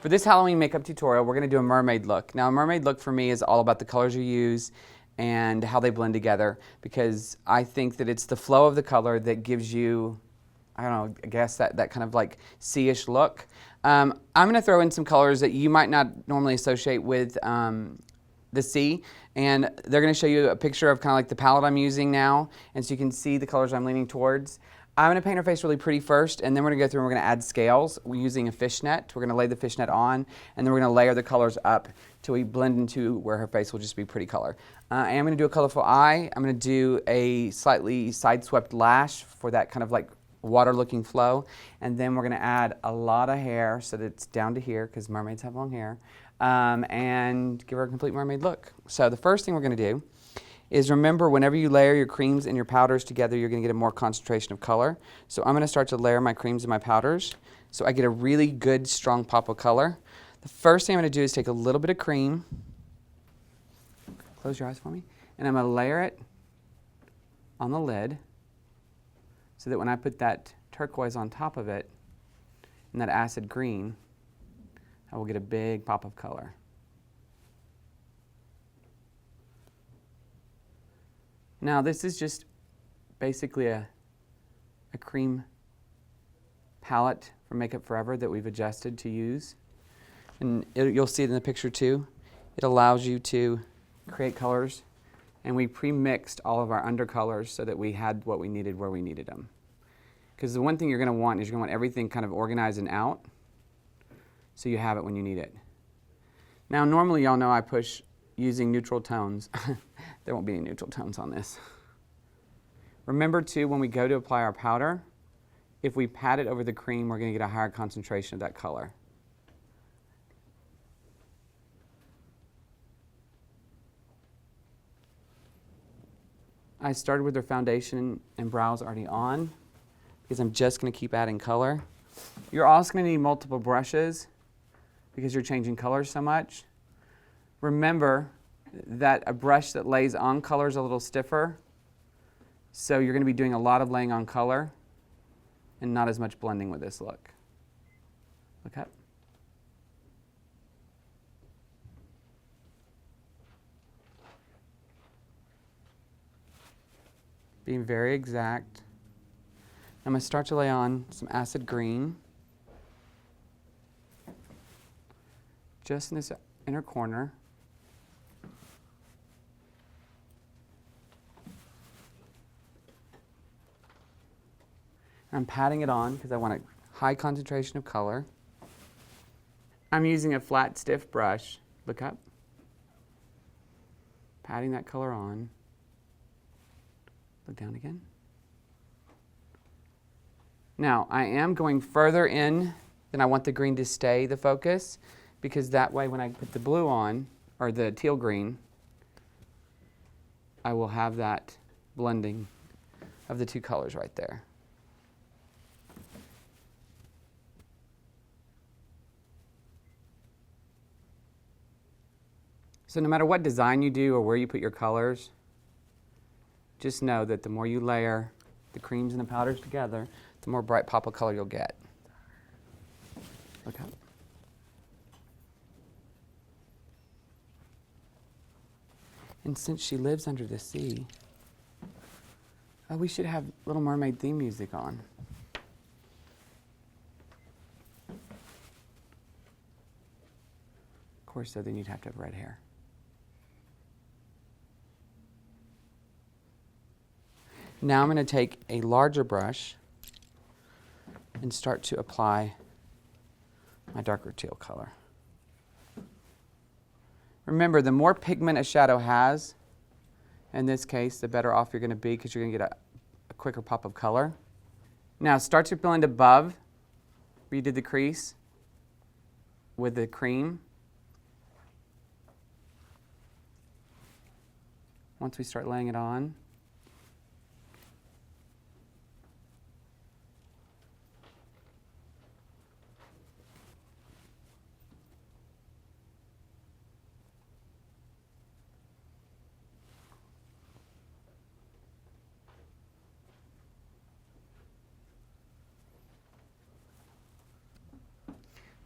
For this Halloween makeup tutorial, we're going to do a mermaid look. Now, a mermaid look for me is all about the colors you use and how they blend together, because I think that it's the flow of the color that gives you, I don't know, I guess that kind of like sea-ish look. I'm going to throw in some colors that you might not normally associate with the sea, and they're going to show you a picture of kind of like the palette I'm using now, and so you can see the colors I'm leaning towards. I'm going to paint her face really pretty first, and then we're going to go through and we're going to add scales. We're using a fishnet. We're going to lay the fishnet on, and then we're going to layer the colors up till we blend into where her face will just be pretty color. I am going to do a colorful eye. I'm going to do a slightly side-swept lash for that kind of like water-looking flow, and then we're going to add a lot of hair so that it's down to here, because mermaids have long hair, and give her a complete mermaid look. So the first thing we're going to do is, remember, whenever you layer your creams and your powders together, you're going to get a more concentration of color. So I'm going to start to layer my creams and my powders so I get a really good, strong pop of color. The first thing I'm going to do is take a little bit of cream, close your eyes for me, and I'm going to layer it on the lid so that when I put that turquoise on top of it and that acid green, I will get a big pop of color. Now, this is just basically a cream palette from Makeup Forever that we've adjusted to use. And you'll see it in the picture too. It allows you to create colors. And we pre-mixed all of our undercolors so that we had what we needed where we needed them. Because the one thing you're going to want is you're going to want everything kind of organized and out so you have it when you need it. Now, normally y'all know I push using neutral tones. There won't be any neutral tones on this. Remember too, when we go to apply our powder, if we pat it over the cream, we're going to get a higher concentration of that color. I started with her foundation and brows already on because I'm just going to keep adding color. You're also going to need multiple brushes because you're changing colors so much. Remember that a brush that lays on color is a little stiffer, so you're going to be doing a lot of laying on color and not as much blending with this look. Look up. Being very exact. I'm going to start to lay on some acid green just in this inner corner. I'm patting it on because I want a high concentration of color. I'm using a flat, stiff brush. Look up. Patting that color on. Look down again. Now, I am going further in than I want the green to stay the focus, because that way when I put the blue on, or the teal green, I will have that blending of the two colors right there. So no matter what design you do or where you put your colors, just know that the more you layer the creams and the powders together, the more bright pop of color you'll get. Look up. And since she lives under the sea, we should have Little Mermaid theme music on. Of course, so then you'd have to have red hair. Now I'm going to take a larger brush and start to apply my darker teal color. Remember, the more pigment a shadow has, in this case, the better off you're going to be, because you're going to get a quicker pop of color. Now start to blend above where you did the crease with the cream. Once we start laying it on,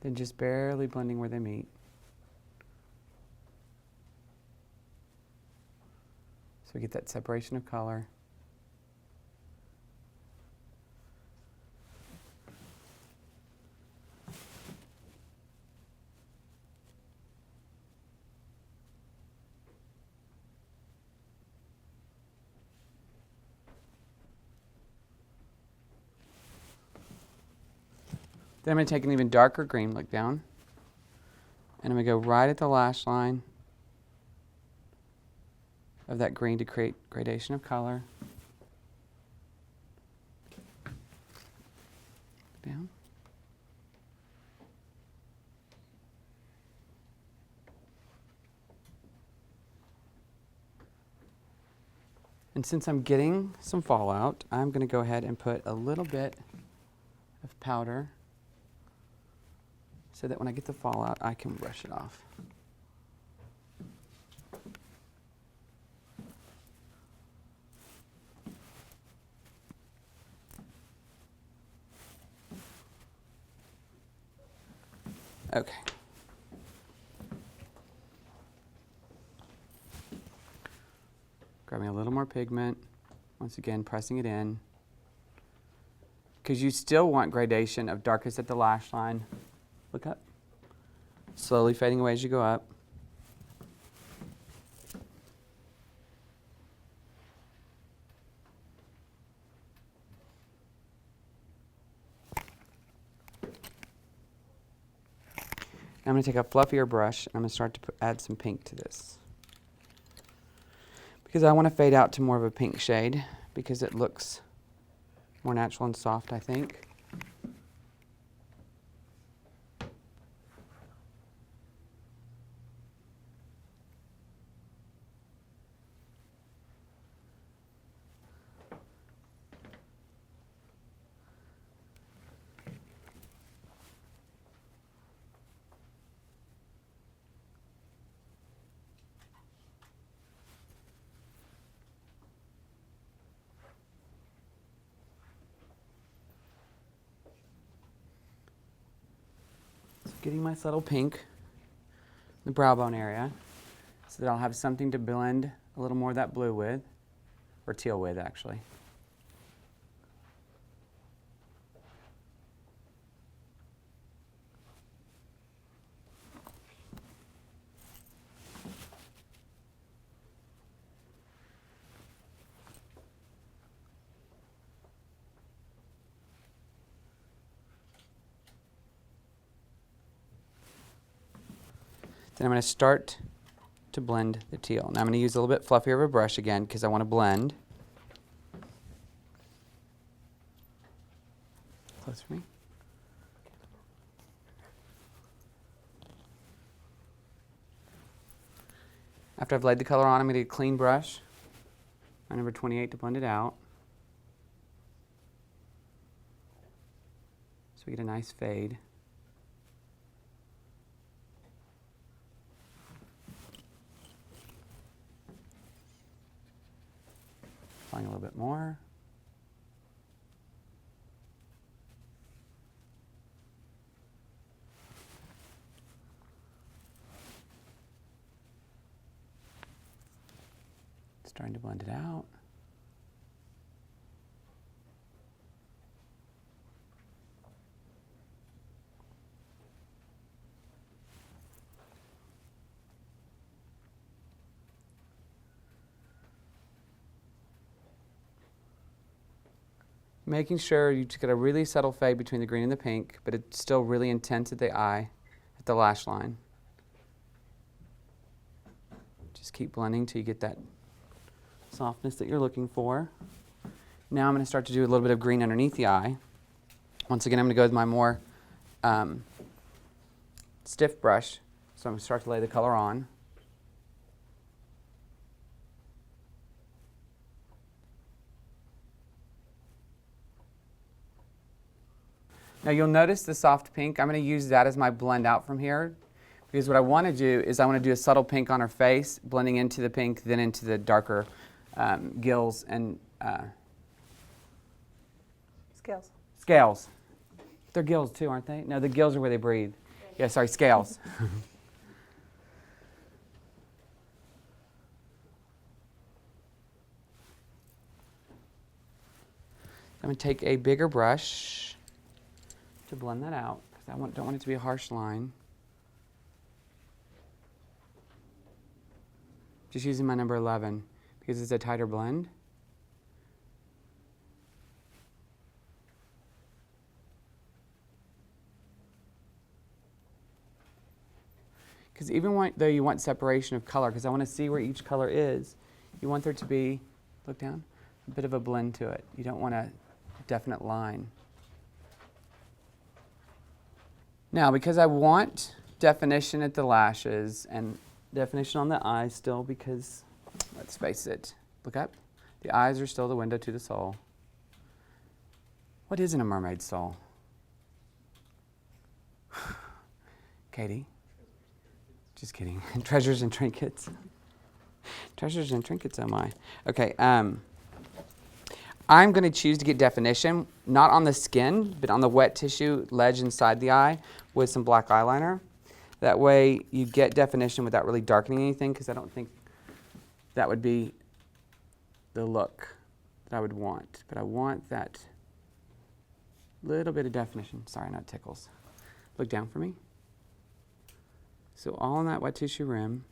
then just barely blending where they meet. So we get that separation of color. Then I'm going to take an even darker green, look down, and I'm going to go right at the lash line of that green to create gradation of color. Down. And since I'm getting some fallout, I'm going to go ahead and put a little bit of powder so that when I get the fallout, I can brush it off. Okay. Grabbing a little more pigment, once again pressing it in, because you still want gradation of darkest at the lash line. Look up. Slowly fading away as you go up. I'm going to take a fluffier brush and I'm going to start to add some pink to this, because I want to fade out to more of a pink shade because it looks more natural and soft, I think. Getting my subtle pink in the brow bone area so that I'll have something to blend a little more of that blue with, or teal with actually. Then I'm going to start to blend the teal. Now I'm going to use a little bit fluffier of a brush again because I want to blend. Close for me. After I've laid the color on, I'm going to get a clean brush, my number 28, to blend it out. So we get a nice fade. Applying a little bit more. Starting to blend it out. Making sure you just get a really subtle fade between the green and the pink, but it's still really intense at the eye, at the lash line. Just keep blending till you get that softness that you're looking for. Now I'm going to start to do a little bit of green underneath the eye. Once again, I'm going to go with my more stiff brush, so I'm going to start to lay the color on. Now you'll notice the soft pink. I'm going to use that as my blend out from here, because what I want to do is I want to do a subtle pink on her face, blending into the pink, then into the darker gills and Scales. scales. They're gills too, aren't they? No, the gills are where they breathe. Yeah, sorry, scales. I'm going to take a bigger brush to blend that out because I don't want it to be a harsh line. Just using my number 11 because it's a tighter blend. Because even though you want separation of color, because I want to see where each color is, you want there to be, look down, a bit of a blend to it. You don't want a definite line. Now, because I want definition at the lashes and definition on the eyes still, because, let's face it, look up, the eyes are still the window to the soul. What isn't a mermaid's soul? Katie? Just kidding. Treasures and trinkets. Treasures and trinkets, oh my. Okay, I'm going to choose to get definition, not on the skin, but on the wet tissue ledge inside the eye with some black eyeliner. That way you get definition without really darkening anything, because I don't think that would be the look that I would want. But I want that little bit of definition. Sorry, not tickles. Look down for me. So all on that wet tissue rim.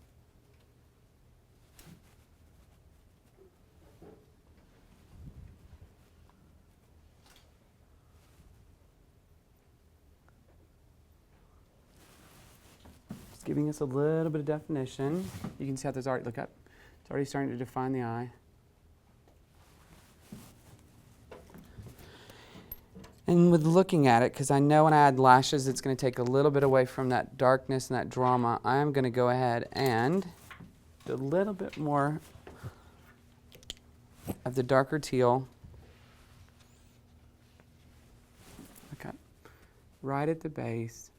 Just giving us a little bit of definition. You can see how there's already, look up, it's already starting to define the eye. And with looking at it, because I know when I add lashes, it's going to take a little bit away from that darkness and that drama, I am going to go ahead and do a little bit more of the darker teal. Look up, right at the base.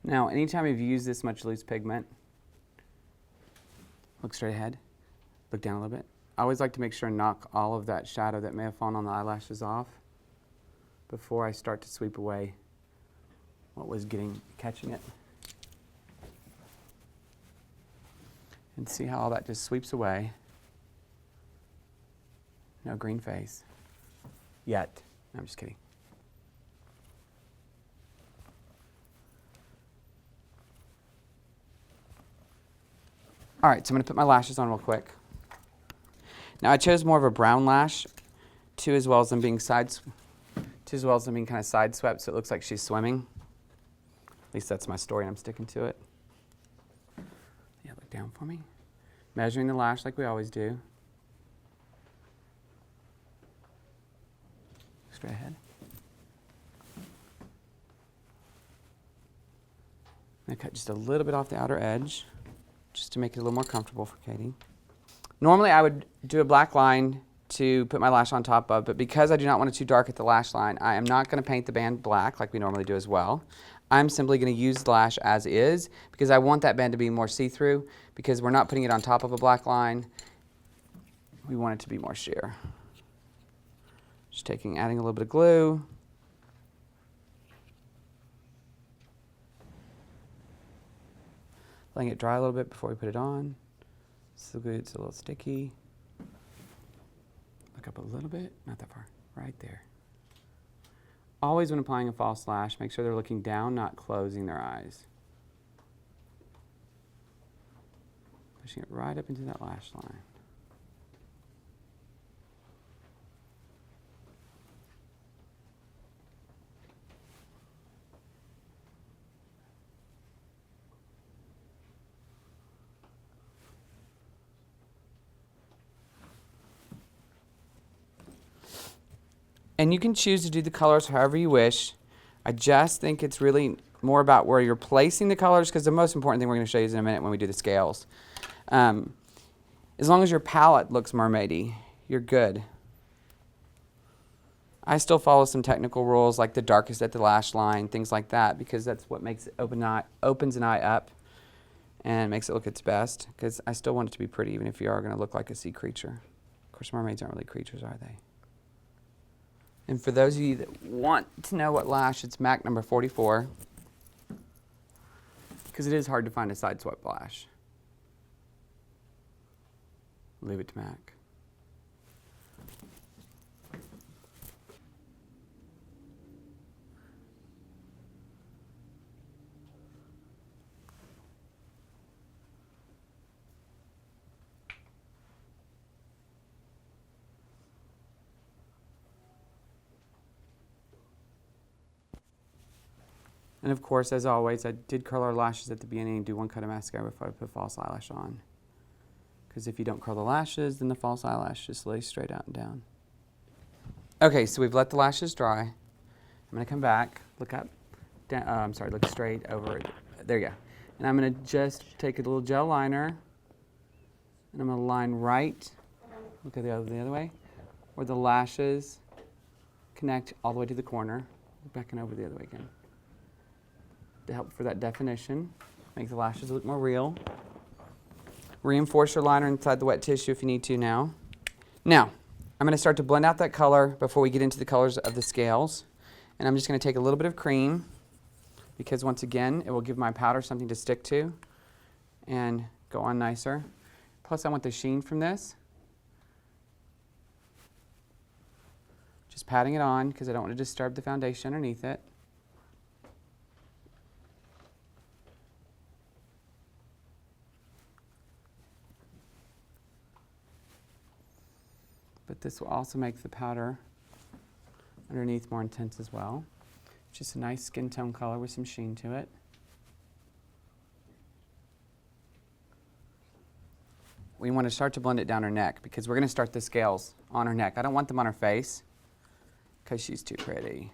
Now, anytime you've used this much loose pigment, look straight ahead, look down a little bit. I always like to make sure and knock all of that shadow that may have fallen on the eyelashes off before I start to sweep away what was catching it. And see how all that just sweeps away. No green face. Yet. No, I'm just kidding. All right, so I'm going to put my lashes on real quick. Now I chose more of a brown lash, too, as well as them being kind of side swept, so it looks like she's swimming. At least that's my story, and I'm sticking to it. Yeah, look down for me. Measuring the lash like we always do. Straight ahead. I'm going to cut just a little bit off the outer edge, just to make it a little more comfortable for Katie. Normally I would do a black line to put my lash on top of, but because I do not want it too dark at the lash line, I am not going to paint the band black like we normally do as well. I'm simply going to use the lash as is because I want that band to be more see-through, because we're not putting it on top of a black line. We want it to be more sheer. Just adding a little bit of glue. Letting it dry a little bit before we put it on. So good, it's a little sticky. Look up a little bit, not that far, right there. Always when applying a false lash, make sure they're looking down, not closing their eyes. Pushing it right up into that lash line. And you can choose to do the colors however you wish. I just think it's really more about where you're placing the colors, because the most important thing we're going to show you is in a minute when we do the scales. As long as your palette looks mermaidy, you're good. I still follow some technical rules like the darkest at the lash line, things like that, because that's what makes it opens an eye up and makes it look its best, because I still want it to be pretty even if you are going to look like a sea creature. Of course, mermaids aren't really creatures, are they? And for those of you that want to know what lash, it's MAC number 44, because it is hard to find a side swept lash. Leave it to MAC. And of course, as always, I did curl our lashes at the beginning and do one cut of mascara before I put false eyelash on. Because if you don't curl the lashes, then the false eyelash just lays straight out and down. Okay, so we've let the lashes dry. I'm going to come back, look up, down, look straight over. There you go. And I'm going to just take a little gel liner, and I'm going to line right, look at the other way, where the lashes connect all the way to the corner. Back and over the other way again. To help for that definition, make the lashes look more real. Reinforce your liner inside the wet tissue if you need to now. Now, I'm going to start to blend out that color before we get into the colors of the scales. And I'm just going to take a little bit of cream, because once again, it will give my powder something to stick to and go on nicer. Plus, I want the sheen from this. Just patting it on because I don't want to disturb the foundation underneath it. But this will also make the powder underneath more intense as well. Just a nice skin tone color with some sheen to it. We want to start to blend it down her neck because we're going to start the scales on her neck. I don't want them on her face because she's too pretty.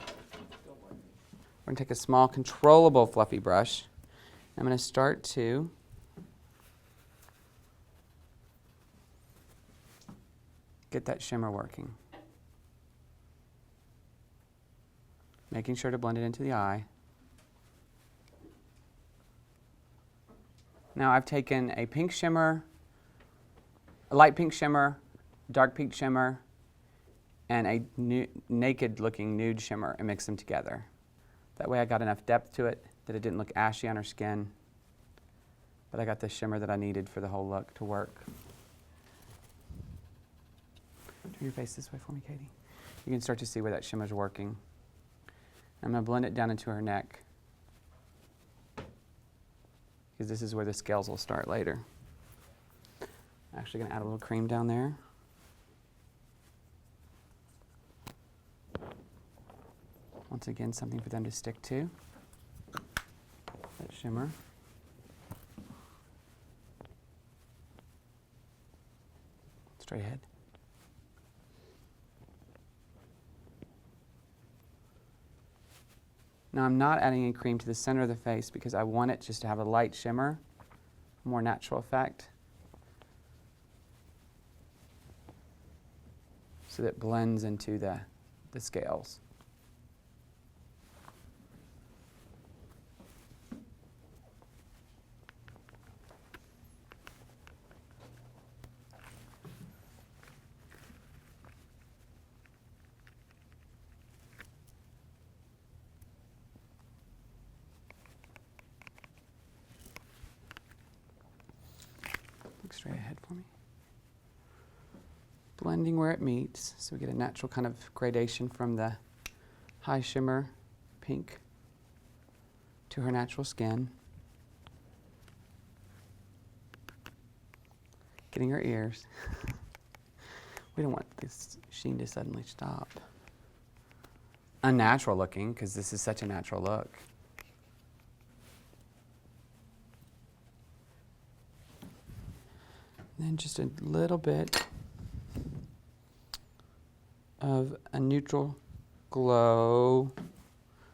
We're going to take a small, controllable, fluffy brush. I'm going to start to get that shimmer working. Making sure to blend it into the eye. Now I've taken a pink shimmer, a light pink shimmer, dark pink shimmer, and a naked looking nude shimmer and mixed them together. That way I got enough depth to it that it didn't look ashy on her skin, but I got the shimmer that I needed for the whole look to work. Turn your face this way for me, Katie. You can start to see where that shimmer's working. I'm going to blend it down into her neck, because this is where the scales will start later. I'm actually going to add a little cream down there. Once again, something for them to stick to. That shimmer. Straight ahead. Now I'm not adding any cream to the center of the face because I want it just to have a light shimmer, a more natural effect, so that it blends into the scales. Straight ahead for me. Blending where it meets, so we get a natural kind of gradation from the high shimmer pink to her natural skin. Getting her ears. We don't want this sheen to suddenly stop. Unnatural looking, because this is such a natural look. Then just a little bit of a neutral glow.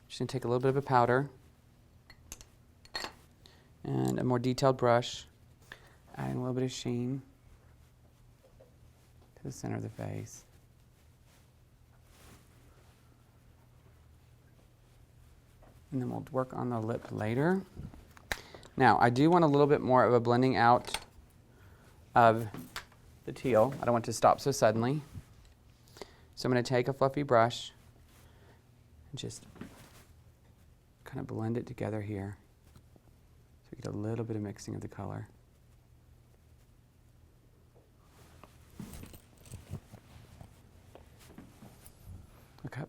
Just going to take a little bit of a powder and a more detailed brush, adding a little bit of sheen to to the center of the face. And then we'll work on the lip later. Now, I do want a little bit more of a blending out of the teal. I don't want it to stop so suddenly. So I'm going to take a fluffy brush and just kind of blend it together here. So we get a little bit of mixing of the color. Okay.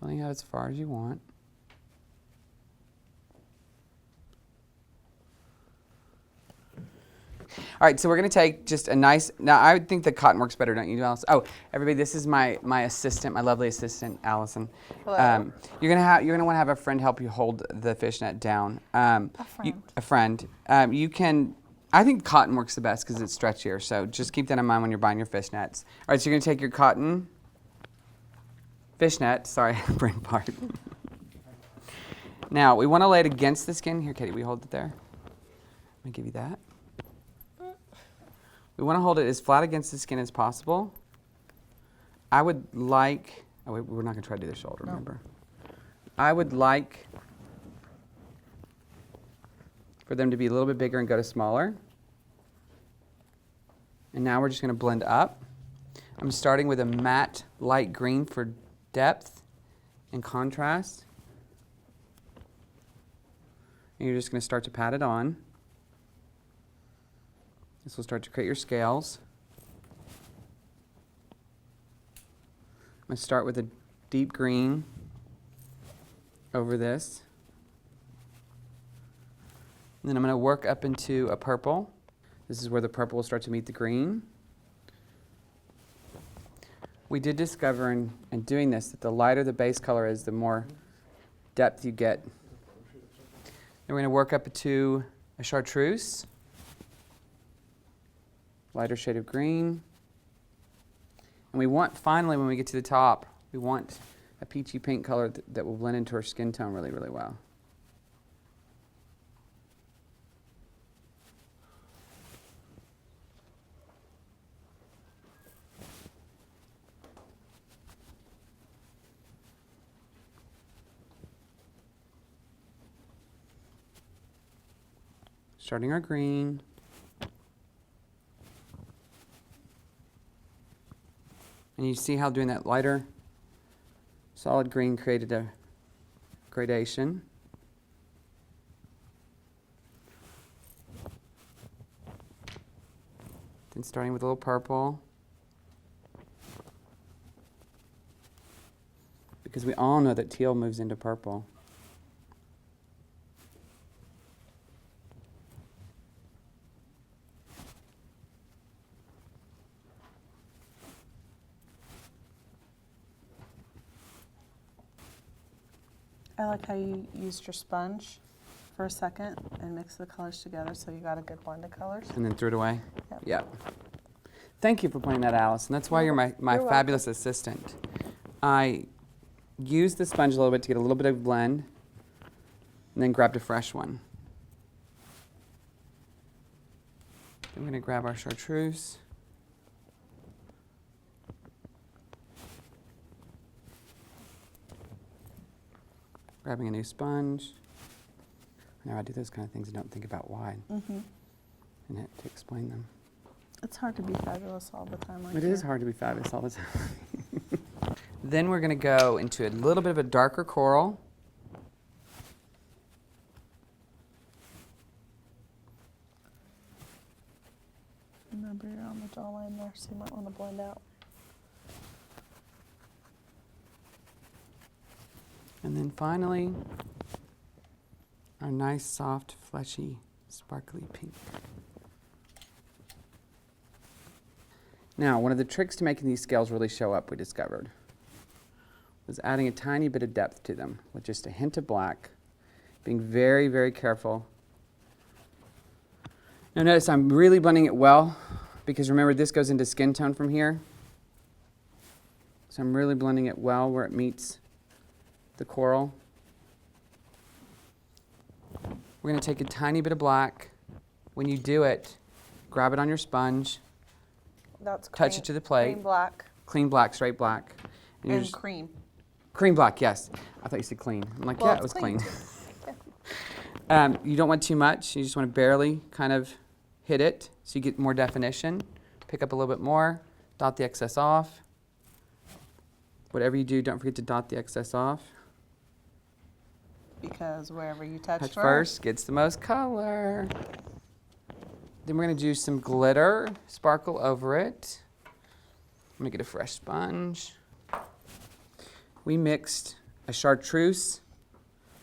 Blending out as far as you want. All right, so we're going to take just a nice, now I would think the cotton works better, don't you, Alice? Oh, everybody, this is my assistant, my lovely assistant, Allison. Hello. You're gonna want to have a friend help you hold the fishnet down. A friend. A friend. You can, I think cotton works the best because it's stretchier, so just keep that in mind when you're buying your fishnets. All right, so you're going to take your cotton fishnet, sorry, brain part. Now, we want to lay it against the skin. Here, Katie, we hold it there. Let me give you that. We want to hold it as flat against the skin as possible. I would like, oh, we're not going to try to do the shoulder, No. remember. I would like for them to be a little bit bigger and go to smaller. And now we're just going to blend up. I'm starting with a matte light green for depth and contrast. And you're just going to start to pat it on. This will start to create your scales. I'm going to start with a deep green over this. And then I'm going to work up into a purple. This is where the purple will start to meet the green. We did discover in doing this that the lighter the base color is, the more depth you get. Then we're going to work up to a chartreuse, lighter shade of green. And we want, finally, when we get to the top, we want a peachy pink color that will blend into our skin tone really, really well. Starting our green. And you see how doing that lighter solid green created a gradation. Then starting with a little purple. Because we all know that teal moves into purple. I like how you used your sponge for a second and mixed the colors together so you got a good blend of colors. And then threw it away? Yep. Yep. Thank you for pointing that, Allison. That's why you're my You're fabulous assistant. I used the sponge a little bit to get a little bit of blend and then grabbed a fresh one. Then we're going to grab our chartreuse. Grabbing a new sponge. Now I do those kind of things and don't think about why Mm-hmm. and have to explain them. It's hard to be fabulous all the time. Like It is hard to be fabulous all the time. Then we're going to go into a little bit of a darker coral. Remember, you're on the jawline there, so you might want to blend out. And then finally, our nice, soft, fleshy, sparkly pink. Now, one of the tricks to making these scales really show up, we discovered, was adding a tiny bit of depth to them with just a hint of black, being very, very careful. Now notice I'm really blending it well, because remember this goes into skin tone from here. So I'm really blending it well where it meets the coral. We're going to take a tiny bit of black. When you do it, grab it on your sponge, That's touch it to the plate. Cream black. Clean black, straight black. you're And just- cream. Cream black, yes. I thought you said clean. I'm like, Well, yeah, it's it was clean. clean. You don't want too much. You just want to barely kind of hit it so you get more definition. Pick up a little bit more, dot the excess off. Whatever you do, don't forget to dot the excess off. Because wherever you touch Touch first. first gets the most color. Then we're going to do some glitter, sparkle over it. I'm going to get a fresh sponge. We mixed a chartreuse,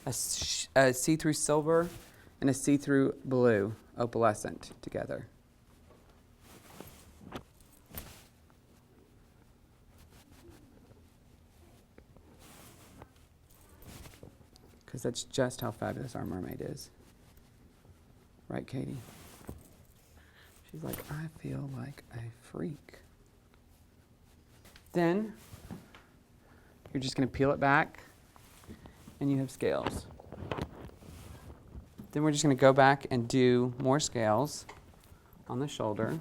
a see-through silver, and a see-through blue opalescent together. Because that's just how fabulous our mermaid is. Right, Katie? She's like, I feel like a freak. Then, you're just going to peel it back, and you have scales. Then we're just going to go back and do more scales on the shoulder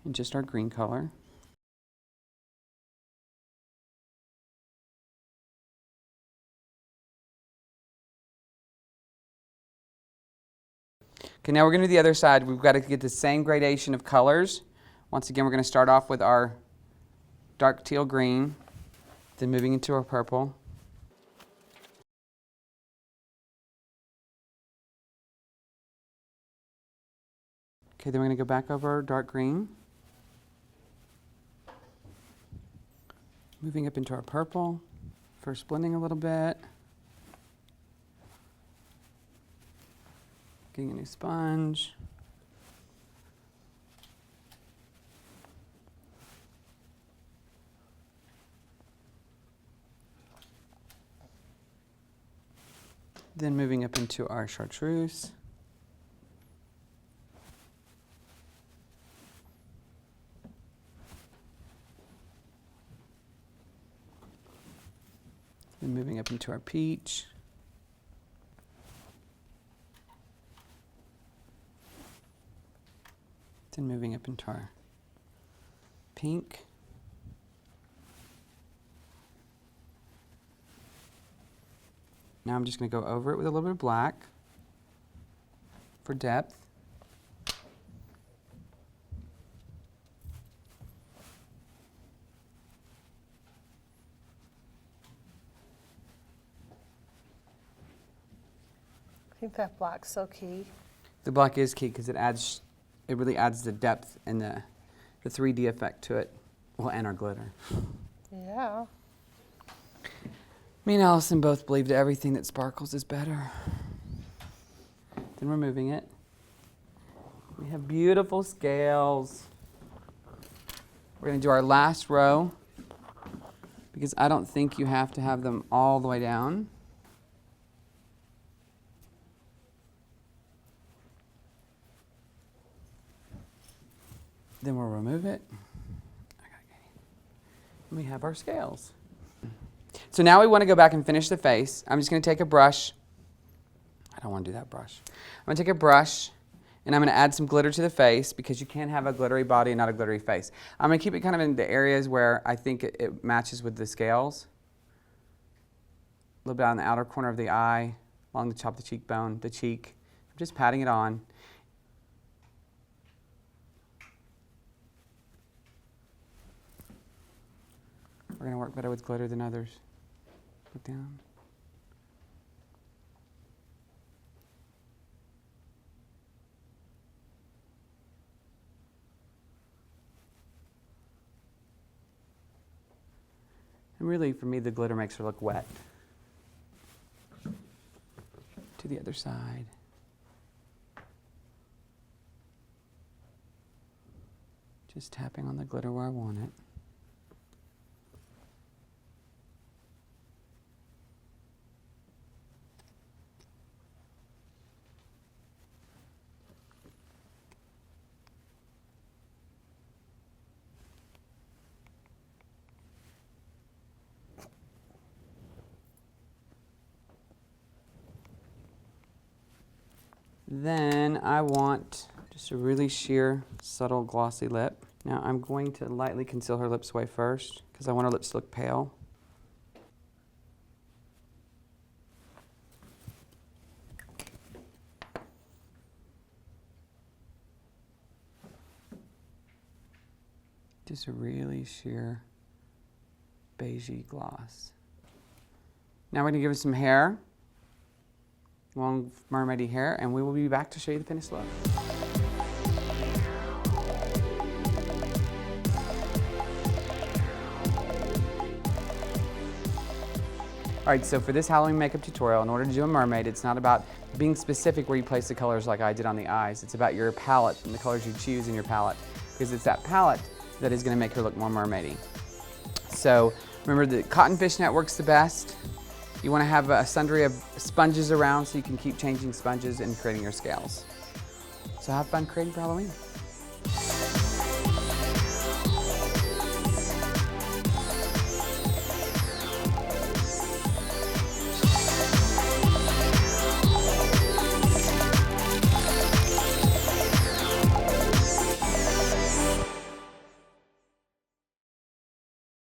in just our green color. Okay, now we're going to do the other side. We've got to get the same gradation of colors. Once again, we're going to start off with our dark teal green, then moving into our purple. Okay, then we're going to go back over our dark green. Moving up into our purple. First blending a little bit. Getting a new sponge. Then moving up into our chartreuse. Then moving up into our peach. Then moving up into our pink. Now I'm just going to go over it with a little bit of black for depth. I think that black's so key. The black is key because it really adds the depth and the 3D effect to it. Well, and our glitter. Yeah. Me and Allison both believe that everything that sparkles is better. Then we're moving it. We have beautiful scales. We're going to do our last row because I don't think you have to have them all the way down. Then we'll remove it. And we have our scales. So now we want to go back and finish the face. I'm just going to take a brush. I don't want to do that brush. I'm going to take a brush and I'm going to add some glitter to the face because you can't have a glittery body and not a glittery face. I'm going to keep it kind of in the areas where I think it matches with the scales. A little bit on the outer corner of the eye, along the top of the cheekbone, the cheek. I'm just patting it on. We're going to work better with glitter than others. Look down. And really, for me, the glitter makes her look wet. To the other side. Just tapping on the glitter where I want it. Then I want just a really sheer, subtle, glossy lip. Now I'm going to lightly conceal her lips away first because I want her lips to look pale. Just a really sheer, beigey gloss. Now we're going to give her some hair. Long mermaidy hair, and we will be back to show you the finished look. Alright, so for this Halloween makeup tutorial, in order to do a mermaid, it's not about being specific where you place the colors like I did on the eyes. It's about your palette and the colors you choose in your palette, because it's that palette that is going to make her look more mermaidy. So remember, the cotton fishnet works the best. You want to have a sundry of sponges around so you can keep changing sponges and creating your scales. So have fun creating for Halloween.